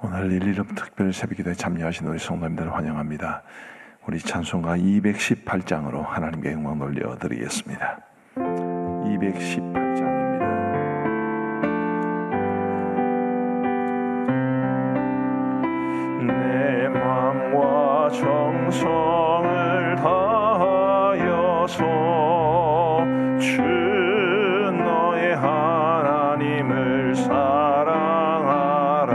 오늘 1.1업 특별 새벽기도에 참여하신 우리 성도님들을 환영합니다. 우리 찬송가 218장으로 하나님께 영광 돌려드리겠습니다. 218장입니다. 내 마음과 정성을 다하여서 주 너의 하나님을 사랑하라.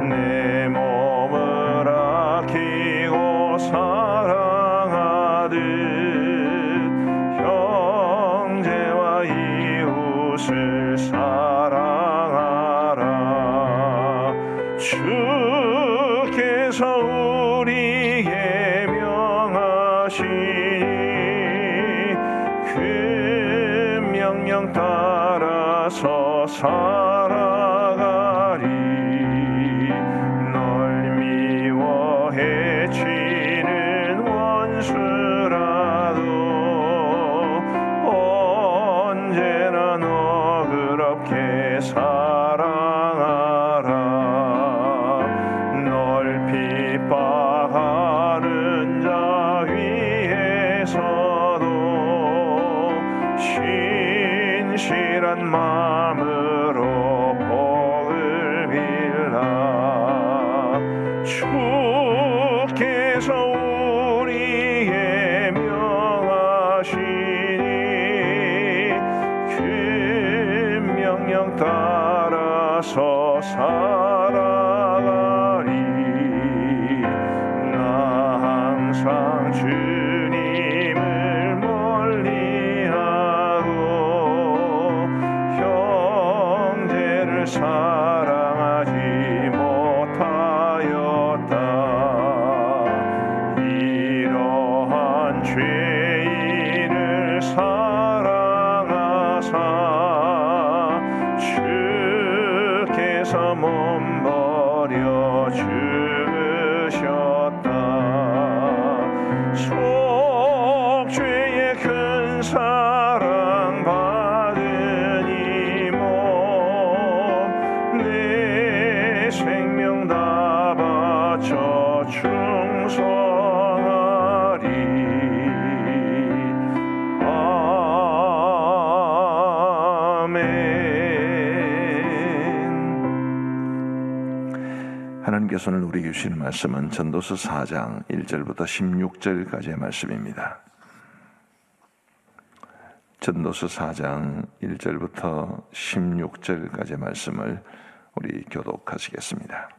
내 몸을 아끼고 사랑하듯 형제와 이웃을 사랑하라. 주께서 우리에게 명하시니 그 명령 따라서 살아가리. 널 미워 해치는 원수라도 언제나 너그럽게 사랑하라. 널 핍박하는 자 위에서도 신실한 마음으로 복을 빌라. 주께서 우리에게 명하시니 그 명령 따라서 살아가리. 나 항상 주님을 멀리하고 형제를 사랑하지 못하였다. 이러한 죄인을 사랑하사 주께서 몸 버려 죽으셨다. 속죄의 큰 사랑 받은 이 몸 내 생명 다 바쳐 충성하리. 아멘. 하나님께서는 우리에게 주시는 말씀은 전도서 4장 1절부터 16절까지의 말씀입니다. 전도서 4장 1절부터 16절까지의 말씀을 우리 교독하시겠습니다.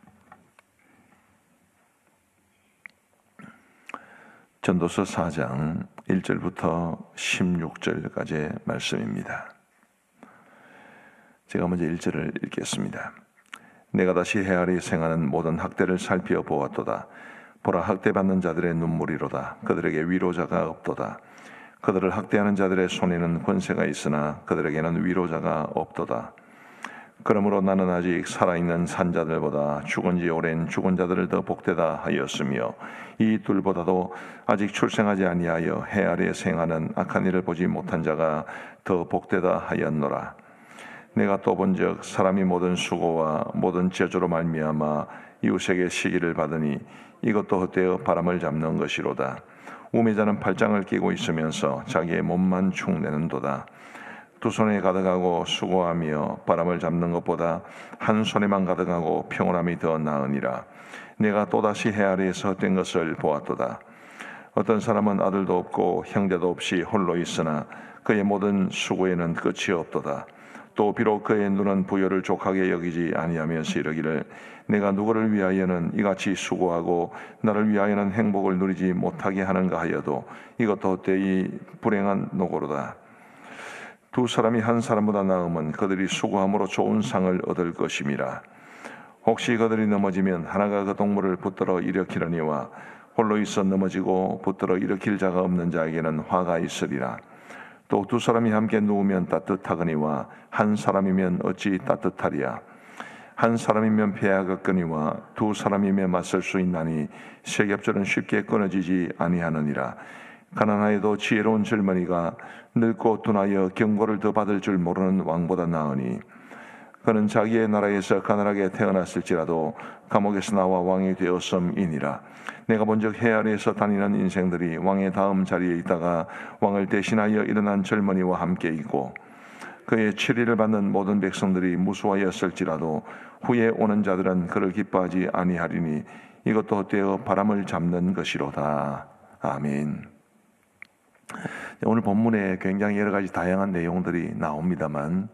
전도서 4장 1절부터 16절까지의 말씀입니다. 제가 먼저 1절을 읽겠습니다. 내가 다시 해 아래 생하는 모든 학대를 살펴보았도다. 보라, 학대받는 자들의 눈물이로다. 그들에게 위로자가 없도다. 그들을 학대하는 자들의 손에는 권세가 있으나 그들에게는 위로자가 없도다. 그러므로 나는 아직 살아있는 산자들보다 죽은 지 오랜 죽은 자들을 더 복되다 하였으며 이 둘보다도 아직 출생하지 아니하여 해 아래 생하는 악한 일을 보지 못한 자가 더 복되다 하였노라. 내가 또 본즉 사람이 모든 수고와 모든 저주로 말미암아 이웃에게 시기를 받으니 이것도 헛되어 바람을 잡는 것이로다. 우매자는 팔짱을 끼고 있으면서 자기의 몸만 축내는도다. 두 손에 가득하고 수고하며 바람을 잡는 것보다 한 손에만 가득하고 평온함이 더 나으니라. 내가 또다시 해 아래에서 헛된 것을 보았도다. 어떤 사람은 아들도 없고 형제도 없이 홀로 있으나 그의 모든 수고에는 끝이 없도다. 또 비록 그의 눈은 부요를 족하게 여기지 아니하면서 이르기를 내가 누구를 위하여는 이같이 수고하고 나를 위하여는 행복을 누리지 못하게 하는가 하여도 이것도 헛되이 불행한 노고로다. 두 사람이 한 사람보다 나음은 그들이 수고함으로 좋은 상을 얻을 것임이라. 혹시 그들이 넘어지면 하나가 그 동물을 붙들어 일으키려니와 홀로 있어 넘어지고 붙들어 일으킬 자가 없는 자에게는 화가 있으리라. 또 두 사람이 함께 누우면 따뜻하거니와 한 사람이면 어찌 따뜻하리야. 한 사람이면 패하겠거니와 두 사람이면 맞설 수 있나니 세겹절은 쉽게 끊어지지 아니하느니라. 가난하여도 지혜로운 젊은이가 늙고 둔하여 경고를 더 받을 줄 모르는 왕보다 나으니 그는 자기의 나라에서 가난하게 태어났을지라도 감옥에서 나와 왕이 되었음이니라. 내가 본즉 해 아래에서 다니는 인생들이 왕의 다음 자리에 있다가 왕을 대신하여 일어난 젊은이와 함께 있고 그의 치리를 받는 모든 백성들이 무수하였을지라도 후에 오는 자들은 그를 기뻐하지 아니하리니 이것도 헛되어 바람을 잡는 것이로다. 아멘. 오늘 본문에 굉장히 여러 가지 다양한 내용들이 나옵니다만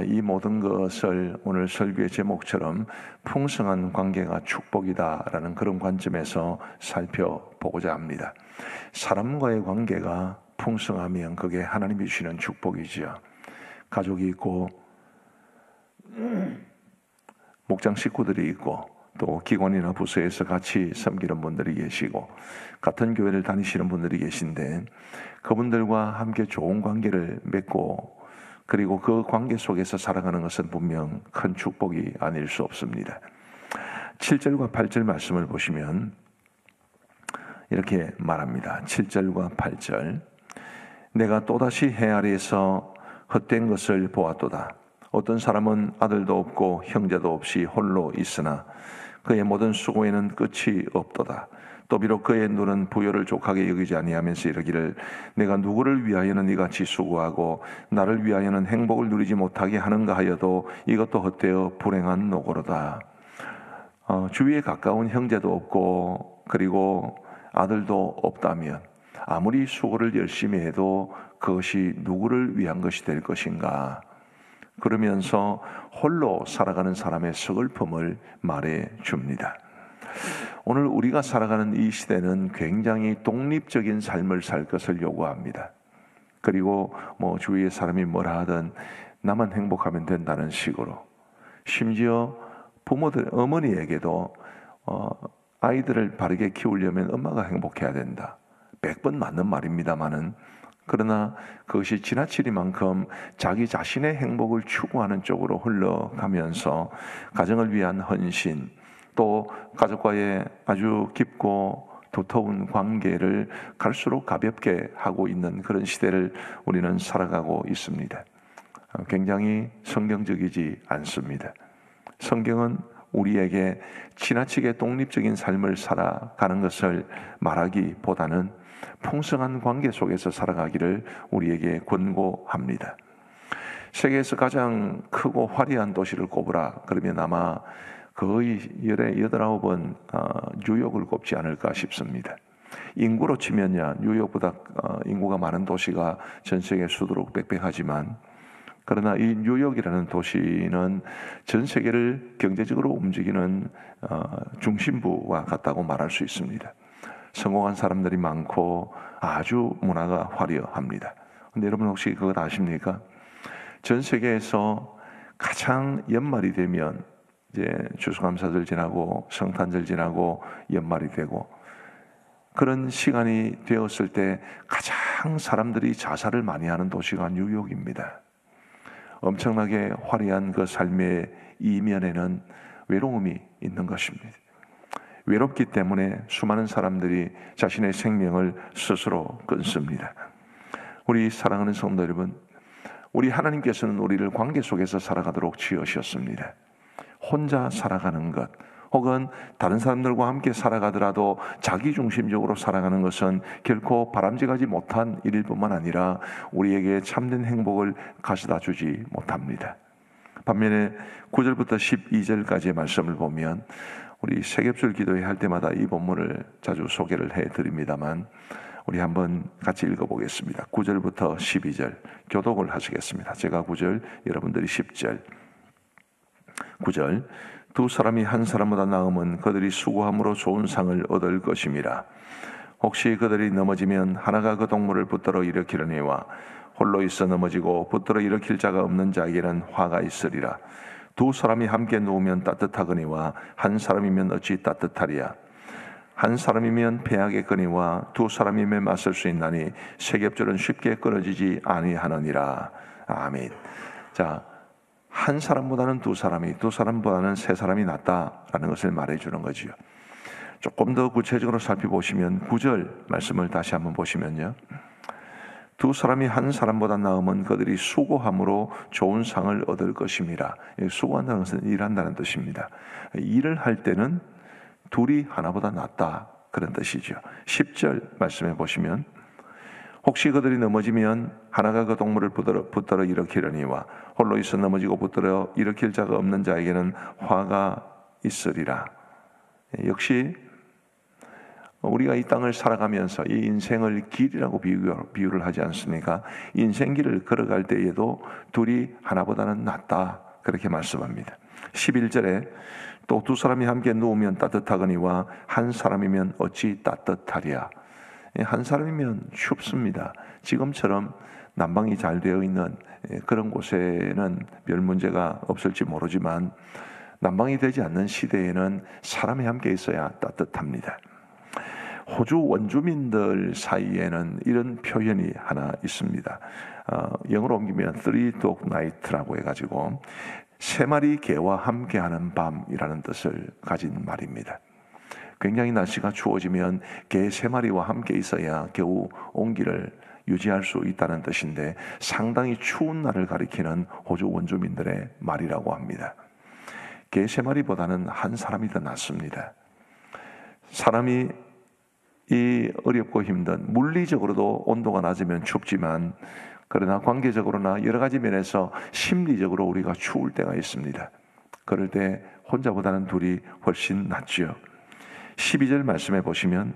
이 모든 것을 오늘 설교의 제목처럼 풍성한 관계가 축복이다라는 그런 관점에서 살펴보고자 합니다. 사람과의 관계가 풍성하면 그게 하나님이 주시는 축복이죠. 가족이 있고 목장 식구들이 있고 또 기관이나 부서에서 같이 섬기는 분들이 계시고 같은 교회를 다니시는 분들이 계신데 그분들과 함께 좋은 관계를 맺고 그리고 그 관계 속에서 살아가는 것은 분명 큰 축복이 아닐 수 없습니다. 7절과 8절 말씀을 보시면 이렇게 말합니다. 7절과 8절 내가 또다시 해 아래에서 헛된 것을 보았도다. 어떤 사람은 아들도 없고 형제도 없이 홀로 있으나 그의 모든 수고에는 끝이 없도다. 또 비록 그의 눈은 부요를 족하게 여기지 아니하면서 이르기를 내가 누구를 위하여는 이같이 수고하고 나를 위하여는 행복을 누리지 못하게 하는가 하여도 이것도 헛되어 불행한 노고로다. 주위에 가까운 형제도 없고 그리고 아들도 없다면 아무리 수고를 열심히 해도 그것이 누구를 위한 것이 될 것인가? 그러면서 홀로 살아가는 사람의 서글픔을 말해 줍니다. 오늘 우리가 살아가는 이 시대는 굉장히 독립적인 삶을 살 것을 요구합니다. 그리고 주위의 사람이 뭐라 하든 나만 행복하면 된다는 식으로 심지어 부모들, 어머니에게도 아이들을 바르게 키우려면 엄마가 행복해야 된다. 100번 맞는 말입니다마는 그러나 그것이 지나치리만큼 자기 자신의 행복을 추구하는 쪽으로 흘러가면서 가정을 위한 헌신 또 가족과의 아주 깊고 도터운 관계를 갈수록 가볍게 하고 있는 그런 시대를 우리는 살아가고 있습니다. 굉장히 성경적이지 않습니다. 성경은 우리에게 지나치게 독립적인 삶을 살아가는 것을 말하기보다는 풍성한 관계 속에서 살아가기를 우리에게 권고합니다. 세계에서 가장 크고 화려한 도시를 꼽으라 그러면 아마 거의 8-9번 뉴욕을 꼽지 않을까 싶습니다. 인구로 치면야 뉴욕보다 인구가 많은 도시가 전 세계 수두룩 빽빽하지만 그러나 이 뉴욕이라는 도시는 전 세계를 경제적으로 움직이는 중심부와 같다고 말할 수 있습니다. 성공한 사람들이 많고 아주 문화가 화려합니다. 근데 여러분 혹시 그것 아십니까? 전 세계에서 가장 연말이 되면 이제 추수감사절 지나고 성탄절 지나고 연말이 되고 그런 시간이 되었을 때 가장 사람들이 자살을 많이 하는 도시가 뉴욕입니다. 엄청나게 화려한 그 삶의 이면에는 외로움이 있는 것입니다. 외롭기 때문에 수많은 사람들이 자신의 생명을 스스로 끊습니다. 우리 사랑하는 성도 여러분, 우리 하나님께서는 우리를 관계 속에서 살아가도록 지으셨습니다. 혼자 살아가는 것 혹은 다른 사람들과 함께 살아가더라도 자기중심적으로 살아가는 것은 결코 바람직하지 못한 일일 뿐만 아니라 우리에게 참된 행복을 가져다 주지 못합니다. 반면에 9절부터 12절까지의 말씀을 보면 우리 세겹술 기도회 할 때마다 이 본문을 자주 소개를 해드립니다만 우리 한번 같이 읽어보겠습니다. 9절부터 12절 교독을 하시겠습니다. 제가 9절, 여러분들이 10절. 9절 두 사람이 한 사람보다 나음은 그들이 수고함으로 좋은 상을 얻을 것임이라. 혹시 그들이 넘어지면 하나가 그 동물을 붙들어 일으키려니와 홀로 있어 넘어지고 붙들어 일으킬 자가 없는 자에게는 화가 있으리라. 두 사람이 함께 누우면 따뜻하거니와 한 사람이면 어찌 따뜻하리야. 한 사람이면 패하겠거니와 두 사람이면 맞설 수 있나니 세겹줄은 쉽게 끊어지지 아니하느니라. 아멘. 자, 한 사람보다는 두 사람이, 두 사람보다는 세 사람이 낫다라는 것을 말해주는 거지요. 조금 더 구체적으로 살펴보시면 9절 말씀을 다시 한번 보시면요. 두 사람이 한 사람보다 나으면 그들이 수고함으로 좋은 상을 얻을 것임이라. 수고한다는 것은 일한다는 뜻입니다. 일을 할 때는 둘이 하나보다 낫다, 그런 뜻이죠. 10절 말씀해 보시면 혹시 그들이 넘어지면 하나가 그 동물을 붙들어 일으키려니와 홀로 있어 넘어지고 붙들어 일으킬 자가 없는 자에게는 화가 있으리라. 역시 우리가 이 땅을 살아가면서 이 인생을 길이라고 비유를 하지 않습니까? 인생길을 걸어갈 때에도 둘이 하나보다는 낫다, 그렇게 말씀합니다. 11절에 또 두 사람이 함께 누우면 따뜻하거니와 한 사람이면 어찌 따뜻하랴. 한 사람이면 춥습니다. 지금처럼 난방이 잘 되어 있는 그런 곳에는 별 문제가 없을지 모르지만 난방이 되지 않는 시대에는 사람이 함께 있어야 따뜻합니다. 호주 원주민들 사이에는 이런 표현이 하나 있습니다. 영어로 옮기면 three dog night라고 해가지고 세 마리 개와 함께하는 밤이라는 뜻을 가진 말입니다. 굉장히 날씨가 추워지면 개 세 마리와 함께 있어야 겨우 온기를 유지할 수 있다는 뜻인데 상당히 추운 날을 가리키는 호주 원주민들의 말이라고 합니다. 개 세 마리보다는 한 사람이 더 낫습니다. 사람이 이 어렵고 힘든, 물리적으로도 온도가 낮으면 춥지만 그러나 관계적으로나 여러 가지 면에서 심리적으로 우리가 추울 때가 있습니다. 그럴 때 혼자보다는 둘이 훨씬 낫죠. 12절 말씀해 보시면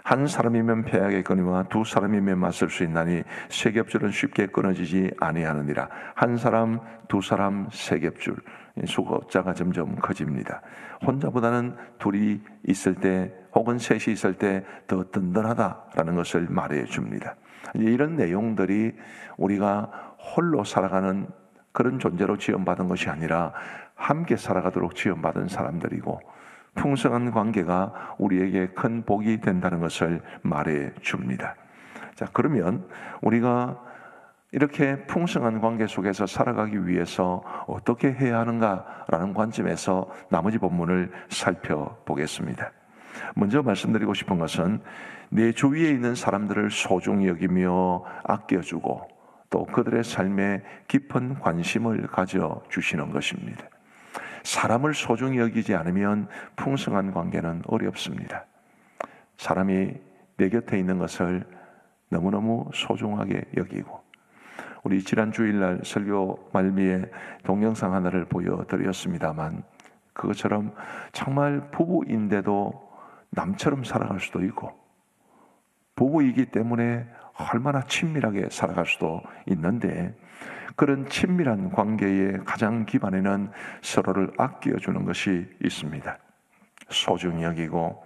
한 사람이면 패하겠거니와 두 사람이면 맞설 수 있나니 세 겹줄은 쉽게 끊어지지 아니하느니라. 한 사람, 두 사람, 세 겹줄, 숫자가 점점 커집니다. 혼자보다는 둘이 있을 때 혹은 셋이 있을 때 더 든든하다라는 것을 말해 줍니다. 이런 내용들이 우리가 홀로 살아가는 그런 존재로 지원받은 것이 아니라 함께 살아가도록 지원받은 사람들이고 풍성한 관계가 우리에게 큰 복이 된다는 것을 말해 줍니다. 자, 그러면 우리가 이렇게 풍성한 관계 속에서 살아가기 위해서 어떻게 해야 하는가라는 관점에서 나머지 본문을 살펴보겠습니다. 먼저 말씀드리고 싶은 것은 내 주위에 있는 사람들을 소중히 여기며 아껴주고 또 그들의 삶에 깊은 관심을 가져주시는 것입니다. 사람을 소중히 여기지 않으면 풍성한 관계는 어렵습니다. 사람이 내 곁에 있는 것을 너무너무 소중하게 여기고, 우리 지난 주일날 설교 말미에 동영상 하나를 보여드렸습니다만 그것처럼 정말 부부인데도 남처럼 살아갈 수도 있고 부부이기 때문에 얼마나 친밀하게 살아갈 수도 있는데 그런 친밀한 관계의 가장 기반에는 서로를 아껴주는 것이 있습니다. 소중히 여기고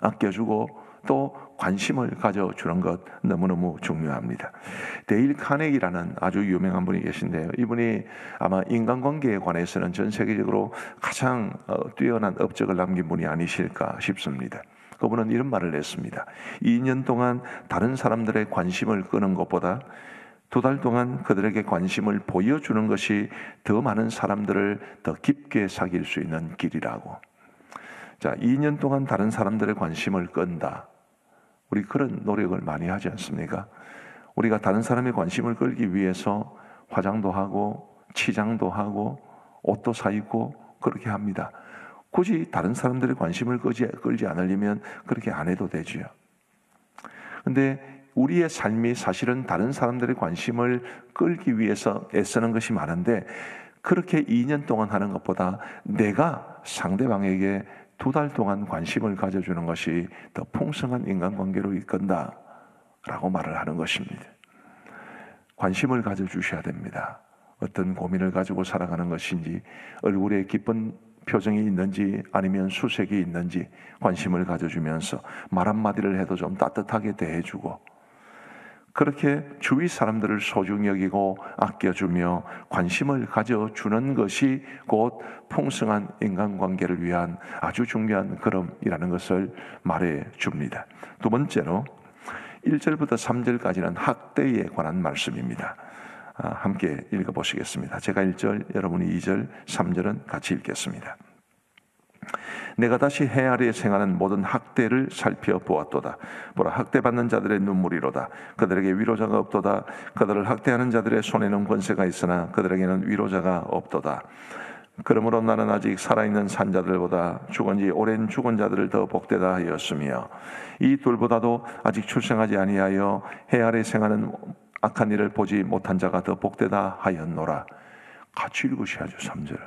아껴주고 또 관심을 가져주는 것 너무너무 중요합니다. 데일 카네기라는 아주 유명한 분이 계신데요. 이분이 아마 인간관계에 관해서는 전 세계적으로 가장 뛰어난 업적을 남긴 분이 아니실까 싶습니다. 그분은 이런 말을 했습니다. 2년 동안 다른 사람들의 관심을 끄는 것보다 2달 동안 그들에게 관심을 보여주는 것이 더 많은 사람들을 더 깊게 사귈 수 있는 길이라고. 자, 2년 동안 다른 사람들의 관심을 끈다. 우리 그런 노력을 많이 하지 않습니까? 우리가 다른 사람의 관심을 끌기 위해서 화장도 하고 치장도 하고 옷도 사입고 그렇게 합니다. 굳이 다른 사람들의 관심을 끌지 않으려면 그렇게 안 해도 되지요. 근데 우리의 삶이 사실은 다른 사람들의 관심을 끌기 위해서 애쓰는 것이 많은데 그렇게 2년 동안 하는 것보다 내가 상대방에게 2달 동안 관심을 가져주는 것이 더 풍성한 인간관계로 이끈다 라고 말을 하는 것입니다. 관심을 가져주셔야 됩니다. 어떤 고민을 가지고 살아가는 것인지, 얼굴에 기쁜 표정이 있는지 아니면 수색이 있는지 관심을 가져주면서 말 한마디를 해도 좀 따뜻하게 대해주고, 그렇게 주위 사람들을 소중히 여기고 아껴주며 관심을 가져주는 것이 곧 풍성한 인간관계를 위한 아주 중요한 걸음이라는 것을 말해줍니다. 두 번째로 1절부터 3절까지는 학대에 관한 말씀입니다. 함께 읽어보시겠습니다. 제가 1절, 여러분이 2절, 3절은 같이 읽겠습니다. 내가 다시 해 아래에 생하는 모든 학대를 살펴보았도다. 보라, 학대받는 자들의 눈물이로다. 그들에게 위로자가 없도다. 그들을 학대하는 자들의 손에는 권세가 있으나 그들에게는 위로자가 없도다. 그러므로 나는 아직 살아있는 산자들보다 죽은 지 오랜 죽은 자들을 더 복되다 하였으며, 이 둘보다도 아직 출생하지 아니하여 해 아래 생하는 악한 일을 보지 못한 자가 더 복되다 하였노라. 같이 읽으셔야죠. 3절.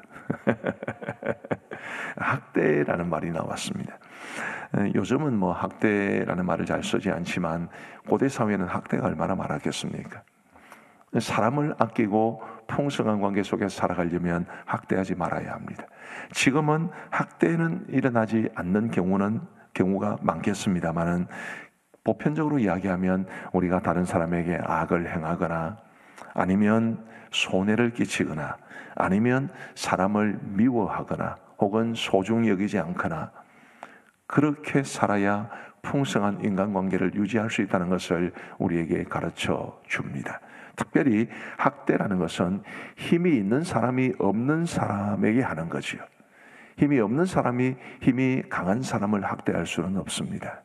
학대라는 말이 나왔습니다. 요즘은 뭐 학대라는 말을 잘 쓰지 않지만 고대 사회는 학대가 얼마나 많았겠습니까? 사람을 아끼고 풍성한 관계 속에서 살아가려면 학대하지 말아야 합니다. 지금은 학대는 일어나지 않는 경우가 많겠습니다만은, 보편적으로 이야기하면 우리가 다른 사람에게 악을 행하거나 아니면 손해를 끼치거나 아니면 사람을 미워하거나 혹은 소중히 여기지 않거나, 그렇게 살아야 풍성한 인간관계를 유지할 수 있다는 것을 우리에게 가르쳐 줍니다. 특별히 학대라는 것은 힘이 있는 사람이 없는 사람에게 하는 거지요. 힘이 없는 사람이 힘이 강한 사람을 학대할 수는 없습니다.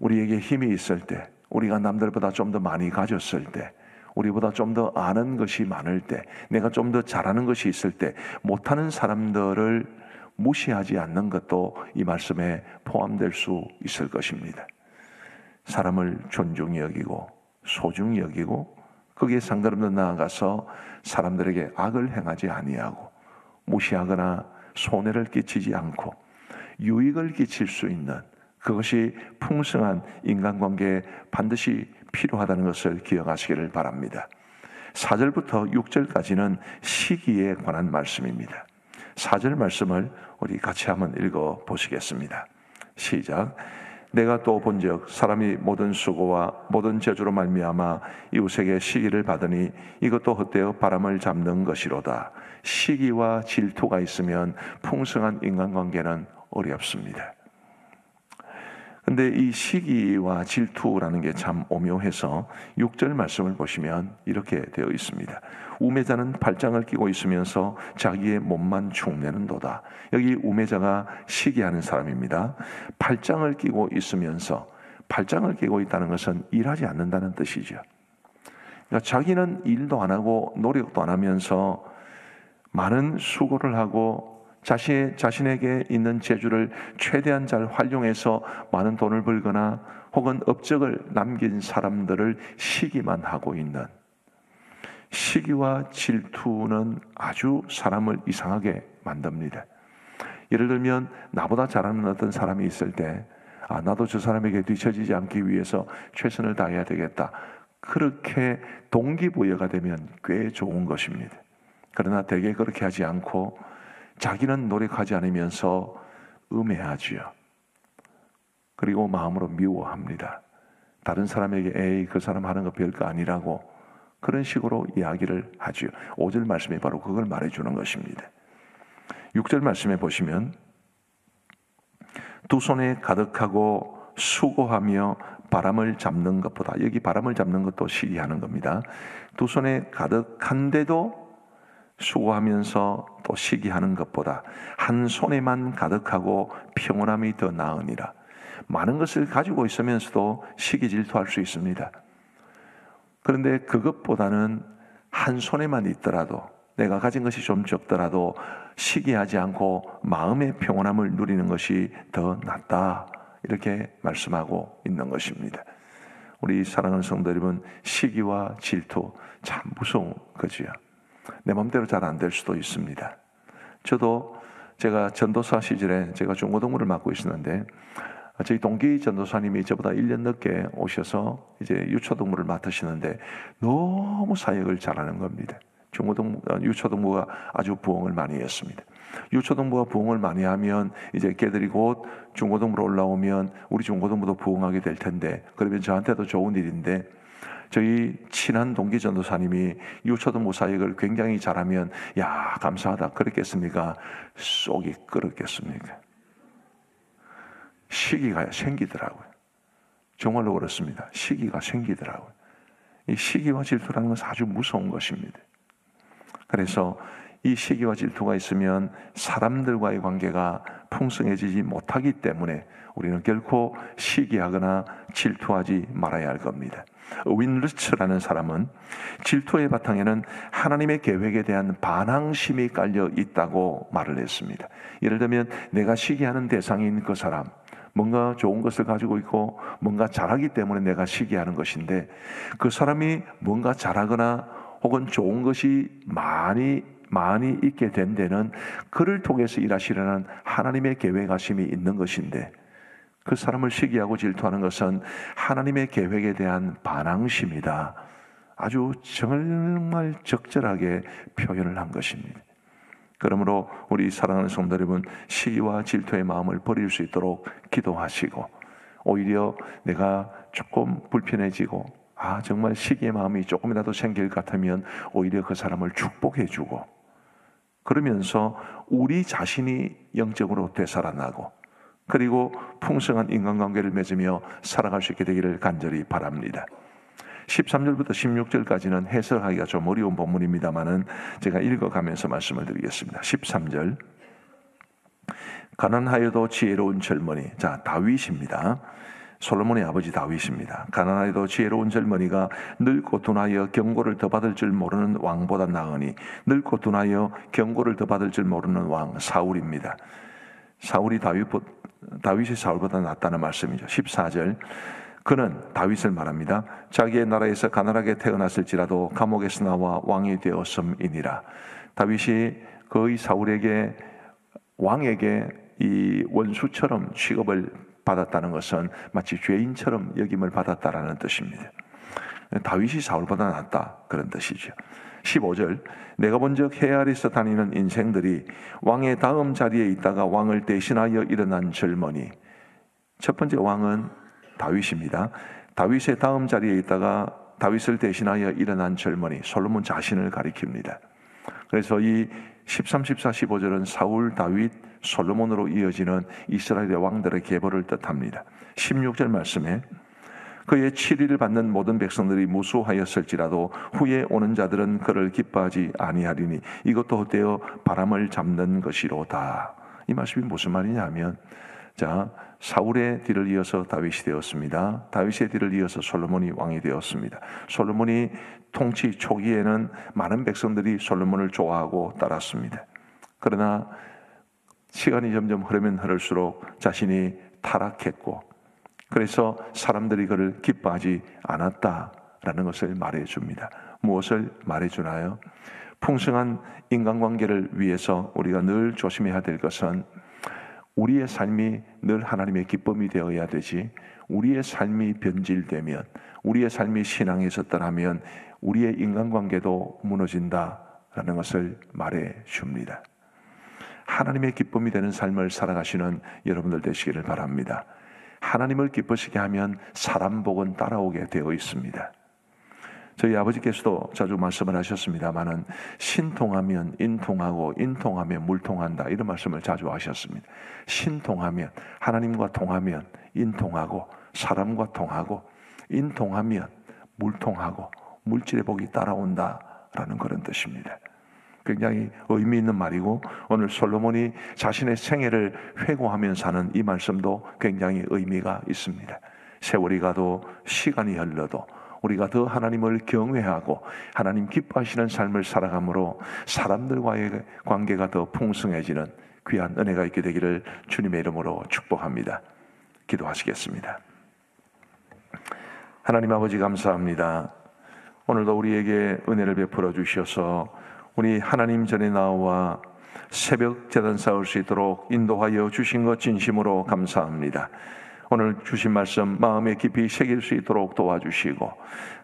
우리에게 힘이 있을 때, 우리가 남들보다 좀 더 많이 가졌을 때, 우리보다 좀 더 아는 것이 많을 때, 내가 좀 더 잘하는 것이 있을 때, 못하는 사람들을 무시하지 않는 것도 이 말씀에 포함될 수 있을 것입니다. 사람을 존중히 여기고 소중히 여기고, 거기에 상관없는 나아가서 사람들에게 악을 행하지 아니하고 무시하거나 손해를 끼치지 않고 유익을 끼칠 수 있는, 그것이 풍성한 인간관계에 반드시 필요하다는 것을 기억하시기를 바랍니다. 4절부터 6절까지는 시기에 관한 말씀입니다. 4절 말씀을 우리 같이 한번 읽어 보시겠습니다. 시작. 내가 또 본즉 사람이 모든 수고와 모든 재주로 말미암아 이웃에게 시기를 받으니 이것도 헛되어 바람을 잡는 것이로다. 시기와 질투가 있으면 풍성한 인간관계는 어렵습니다. 근데 이 시기와 질투라는 게 참 오묘해서 6절 말씀을 보시면 이렇게 되어 있습니다. 우매자는 발장을 끼고 있으면서 자기의 몸만 축내는도다. 여기 우매자가 시기하는 사람입니다. 발장을 끼고 있으면서, 발장을 끼고 있다는 것은 일하지 않는다는 뜻이죠. 그러니까 자기는 일도 안 하고 노력도 안 하면서 많은 수고를 하고 자신에게 있는 재주를 최대한 잘 활용해서 많은 돈을 벌거나 혹은 업적을 남긴 사람들을 시기만 하고 있는, 시기와 질투는 아주 사람을 이상하게 만듭니다. 예를 들면 나보다 잘하는 어떤 사람이 있을 때, 나도 저 사람에게 뒤처지지 않기 위해서 최선을 다해야 되겠다, 그렇게 동기부여가 되면 꽤 좋은 것입니다. 그러나 대개 그렇게 하지 않고 자기는 노력하지 않으면서 음해하지요. 그리고 마음으로 미워합니다. 다른 사람에게 에이 그 사람 하는 거 별거 아니라고 그런 식으로 이야기를 하지요. 5절 말씀이 바로 그걸 말해주는 것입니다. 6절 말씀에 보시면 두 손에 가득하고 수고하며 바람을 잡는 것보다, 여기 바람을 잡는 것도 시기하는 겁니다. 두 손에 가득한데도 수고하면서 또 시기하는 것보다 한 손에만 가득하고 평온함이 더 나으니라. 많은 것을 가지고 있으면서도 시기 질투할 수 있습니다. 그런데 그것보다는 한 손에만 있더라도, 내가 가진 것이 좀 적더라도 시기하지 않고 마음의 평온함을 누리는 것이 더 낫다, 이렇게 말씀하고 있는 것입니다. 우리 사랑하는 성도 여러분, 시기와 질투 참 무서운 거지요. 내 마음대로 잘 안 될 수도 있습니다. 저도 제가 전도사 시절에 제가 중고등부를 맡고 있었는데, 저희 동기 전도사님이 저보다 1년 늦게 오셔서 이제 유초동부를 맡으시는데 너무 사역을 잘하는 겁니다. 유초동부가 아주 부흥을 많이 했습니다. 유초동부가 부흥을 많이 하면 이제 걔들이 곧 중고등부로 올라오면 우리 중고등부도 부흥하게 될 텐데, 그러면 저한테도 좋은 일인데, 저희 친한 동기 전도사님이 유초동부 사역을 굉장히 잘하면 야 감사하다 그랬겠습니까? 속이 끓었겠습니까? 시기가 생기더라고요. 정말로 그렇습니다. 시기가 생기더라고요. 이 시기와 질투라는 것은 아주 무서운 것입니다. 그래서 이 시기와 질투가 있으면 사람들과의 관계가 풍성해지지 못하기 때문에 우리는 결코 시기하거나 질투하지 말아야 할 겁니다. 윈르츠라는 사람은 질투의 바탕에는 하나님의 계획에 대한 반항심이 깔려 있다고 말을 했습니다. 예를 들면 내가 시기하는 대상인 그 사람, 뭔가 좋은 것을 가지고 있고 뭔가 잘하기 때문에 내가 시기하는 것인데, 그 사람이 뭔가 잘하거나 혹은 좋은 것이 많이 있게 된 데는 그를 통해서 일하시려는 하나님의 계획하심이 있는 것인데, 그 사람을 시기하고 질투하는 것은 하나님의 계획에 대한 반항심이다. 아주 정말 적절하게 표현을 한 것입니다. 그러므로 우리 사랑하는 성도 여러분, 시기와 질투의 마음을 버릴 수 있도록 기도하시고, 오히려 내가 조금 불편해지고 정말 시기의 마음이 조금이라도 생길 것 같으면 오히려 그 사람을 축복해주고, 그러면서 우리 자신이 영적으로 되살아나고 그리고 풍성한 인간관계를 맺으며 살아갈 수 있게 되기를 간절히 바랍니다. 13절부터 16절까지는 해석하기가 좀 어려운 본문입니다만은 제가 읽어가면서 말씀을 드리겠습니다. 13절, 가난하여도 지혜로운 젊은이, 다윗입니다. 솔로몬의 아버지 다윗입니다. 가난하여도 지혜로운 젊은이가 늙고 둔하여 경고를 더 받을 줄 모르는 왕보다 나으니, 늙고 둔하여 경고를 더 받을 줄 모르는 왕 사울입니다. 다윗이 사울보다 낫다는 말씀이죠. 14절, 그는 다윗을 말합니다. 자기의 나라에서 가난하게 태어났을지라도 감옥에서 나와 왕이 되었음이니라. 다윗이 거의 사울에게, 왕에게 이 원수처럼 취급을 받았다는 것은 마치 죄인처럼 여김을 받았다라는 뜻입니다. 다윗이 사울보다 낫다, 그런 뜻이죠. 15절, 내가 본즉 해 아래서 다니는 인생들이 왕의 다음 자리에 있다가 왕을 대신하여 일어난 젊은이. 첫 번째 왕은 다윗입니다. 다윗의 다음 자리에 있다가 다윗을 대신하여 일어난 젊은이, 솔로몬 자신을 가리킵니다. 그래서 이 13, 14, 15절은 사울, 다윗, 솔로몬으로 이어지는 이스라엘의 왕들의 계보를 뜻합니다. 16절 말씀에 그의 치리를 받는 모든 백성들이 무수하였을지라도 후에 오는 자들은 그를 기뻐하지 아니하리니 이것도 헛되어 바람을 잡는 것이로다. 이 말씀이 무슨 말이냐 하면, 사울의 뒤를 이어서 다윗이 되었습니다. 다윗의 뒤를 이어서 솔로몬이 왕이 되었습니다. 솔로몬이 통치 초기에는 많은 백성들이 솔로몬을 좋아하고 따랐습니다. 그러나 시간이 점점 흐르면 흐를수록 자신이 타락했고, 그래서 사람들이 그를 기뻐하지 않았다라는 것을 말해줍니다. 무엇을 말해주나요? 풍성한 인간관계를 위해서 우리가 늘 조심해야 될 것은, 우리의 삶이 늘 하나님의 기쁨이 되어야 되지, 우리의 삶이 변질되면, 우리의 삶이 신앙에서 떠나면 우리의 인간관계도 무너진다라는 것을 말해줍니다. 하나님의 기쁨이 되는 삶을 살아가시는 여러분들 되시기를 바랍니다. 하나님을 기쁘시게 하면 사람 복은 따라오게 되어 있습니다. 저희 아버지께서도 자주 말씀을 하셨습니다마는, 신통하면 인통하고 인통하면 물통한다, 이런 말씀을 자주 하셨습니다. 신통하면, 하나님과 통하면 인통하고, 사람과 통하고, 인통하면 물통하고 물질의 복이 따라온다라는 그런 뜻입니다. 굉장히 의미 있는 말이고, 오늘 솔로몬이 자신의 생애를 회고하면서 하는 이 말씀도 굉장히 의미가 있습니다. 세월이 가도 시간이 흘러도 우리가 더 하나님을 경외하고 하나님 기뻐하시는 삶을 살아감으로 사람들과의 관계가 더 풍성해지는 귀한 은혜가 있게 되기를 주님의 이름으로 축복합니다. 기도하시겠습니다. 하나님 아버지, 감사합니다. 오늘도 우리에게 은혜를 베풀어 주셔서 우리 하나님 전에 나와 새벽 제단 쌓을 수 있도록 인도하여 주신 것 진심으로 감사합니다. 오늘 주신 말씀 마음에 깊이 새길 수 있도록 도와주시고,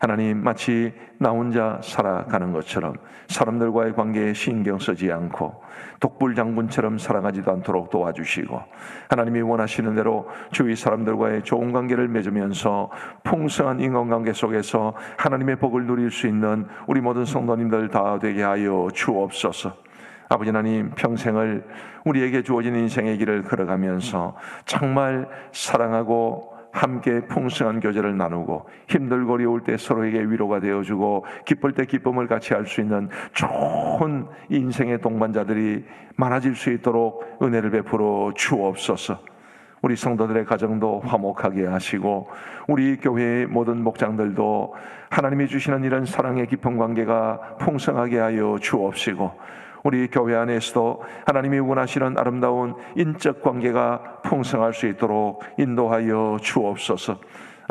하나님, 마치 나 혼자 살아가는 것처럼 사람들과의 관계에 신경 쓰지 않고 독불장군처럼 살아가지도 않도록 도와주시고, 하나님이 원하시는 대로 주위 사람들과의 좋은 관계를 맺으면서 풍성한 인간관계 속에서 하나님의 복을 누릴 수 있는 우리 모든 성도님들 다 되게 하여 주옵소서. 아버지 하나님, 평생을 우리에게 주어진 인생의 길을 걸어가면서 정말 사랑하고 함께 풍성한 교제를 나누고 힘들고 어려울 때 서로에게 위로가 되어주고 기쁠 때 기쁨을 같이 할 수 있는 좋은 인생의 동반자들이 많아질 수 있도록 은혜를 베풀어 주옵소서. 우리 성도들의 가정도 화목하게 하시고 우리 교회의 모든 목장들도 하나님이 주시는 이런 사랑의 깊은 관계가 풍성하게 하여 주옵시고 우리 교회 안에서도 하나님이 원하시는 아름다운 인적 관계가 풍성할 수 있도록 인도하여 주옵소서.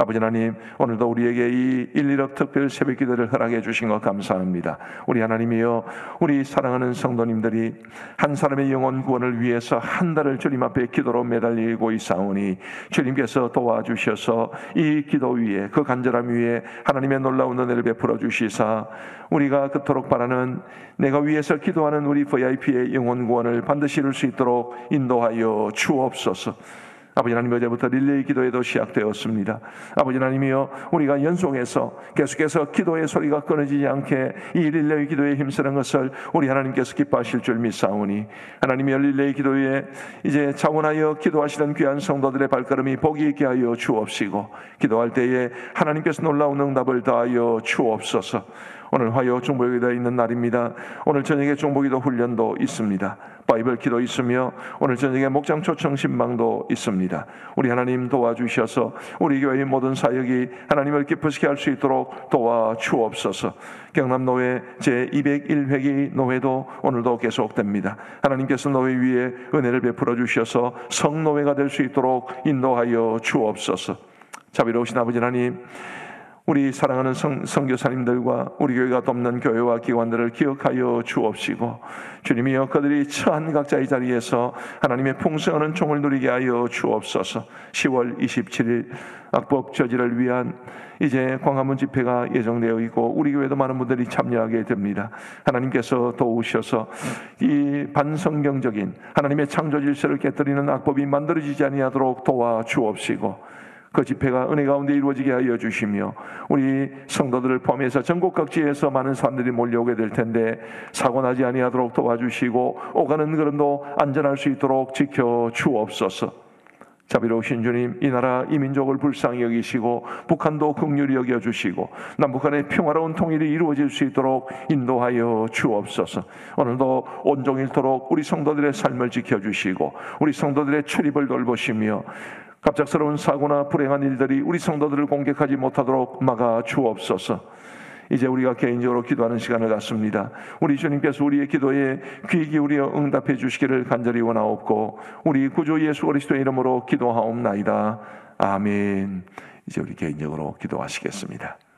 아버지 하나님, 오늘도 우리에게 이 1.1억 특별 새벽기도를 허락해 주신 것 감사합니다. 우리 하나님이여, 우리 사랑하는 성도님들이 한 사람의 영혼 구원을 위해서 한 달을 주님 앞에 기도로 매달리고 있사오니 주님께서 도와주셔서 이 기도 위에, 그 간절함 위에 하나님의 놀라운 은혜를 베풀어 주시사 우리가 그토록 바라는 내가 위해서 기도하는 우리 VIP의 영혼 구원을 반드시 이룰 수 있도록 인도하여 주옵소서. 아버지 하나님, 어제부터 릴레이 기도에도 시작되었습니다. 아버지 하나님이여, 우리가 연속해서 계속해서 기도의 소리가 끊어지지 않게 이 릴레이 기도에 힘쓰는 것을 우리 하나님께서 기뻐하실 줄 믿사오니 하나님의 릴레이 기도에 이제 차원하여 기도하시는 귀한 성도들의 발걸음이 복이 있게 하여 주옵시고 기도할 때에 하나님께서 놀라운 응답을 더하여 주옵소서. 오늘 화요 중보기도에 있는 날입니다. 오늘 저녁에 중보기도 훈련도 있습니다. 바이블 기도 있으며 오늘 저녁에 목장 초청 신방도 있습니다. 우리 하나님 도와주셔서 우리 교회의 모든 사역이 하나님을 기쁘시게 할 수 있도록 도와주옵소서. 경남노회 제201회기 노회도 오늘도 계속됩니다. 하나님께서 노회 위에 은혜를 베풀어 주셔서 성노회가 될 수 있도록 인도하여 주옵소서. 자비로우신 아버지 하나님, 우리 사랑하는 선교사님들과 우리 교회가 돕는 교회와 기관들을 기억하여 주옵시고 주님이여, 그들이 처한 각자의 자리에서 하나님의 풍성한 총을 누리게 하여 주옵소서. 10월 27일 악법 저지를 위한 이제 광화문 집회가 예정되어 있고 우리 교회도 많은 분들이 참여하게 됩니다. 하나님께서 도우셔서 이 반성경적인 하나님의 창조 질서를 깨뜨리는 악법이 만들어지지 아니하도록 도와주옵시고 그 집회가 은혜 가운데 이루어지게 하여 주시며 우리 성도들을 포함해서 전국 각지에서 많은 사람들이 몰려오게 될 텐데 사고 나지 아니하도록 도와주시고 오가는 걸음도 안전할 수 있도록 지켜 주옵소서. 자비로우신 주님, 이 나라 이 민족을 불쌍히 여기시고 북한도 긍휼히 여겨주시고 남북한의 평화로운 통일이 이루어질 수 있도록 인도하여 주옵소서. 오늘도 온종일토록 우리 성도들의 삶을 지켜주시고 우리 성도들의 출입을 돌보시며 갑작스러운 사고나 불행한 일들이 우리 성도들을 공격하지 못하도록 막아 주옵소서. 이제 우리가 개인적으로 기도하는 시간을 갖습니다. 우리 주님께서 우리의 기도에 귀 기울여 응답해 주시기를 간절히 원하옵고 우리 구주 예수 그리스도의 이름으로 기도하옵나이다. 아멘. 이제 우리 개인적으로 기도하시겠습니다.